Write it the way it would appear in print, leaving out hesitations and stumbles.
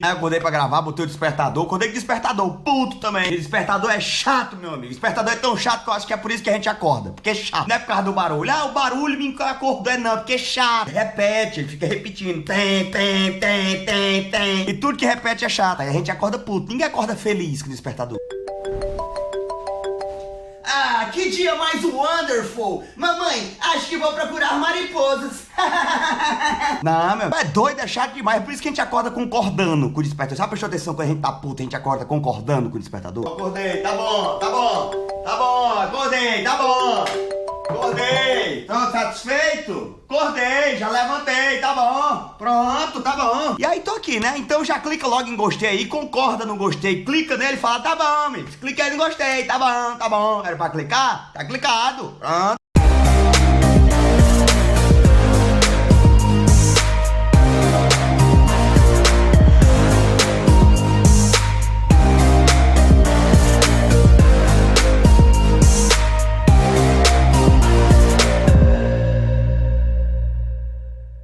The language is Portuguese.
Aí eu acordei pra gravar, botei o despertador. Acordei com despertador, puto também. E despertador é chato, meu amigo. Despertador é tão chato que eu acho que é por isso que a gente acorda. Porque é chato. Não é por causa do barulho. Ah, o barulho me acordou. É não, porque é chato. Repete, ele fica repetindo. Tem. E tudo que repete é chato. Aí a gente acorda puto. Ninguém acorda feliz com o despertador. Ah, que dia mais wonderful! Mamãe, acho que vou procurar mariposas. Não, meu, é doido, é chato demais. É por isso que a gente acorda concordando com o despertador. Sabe, prestou atenção quando a gente tá puto, a gente acorda concordando com o despertador? Acordei, tá bom, acordei, tá bom. Acordei, tô satisfeito? Acordei, já levantei, tá bom. Pronto, tá bom. E aí tô aqui, né? Então já clica logo em gostei aí, concorda no gostei, clica nele e fala, tá bom, amigo. Clica aí no gostei, tá bom. Era pra clicar? Tá clicado. Pronto.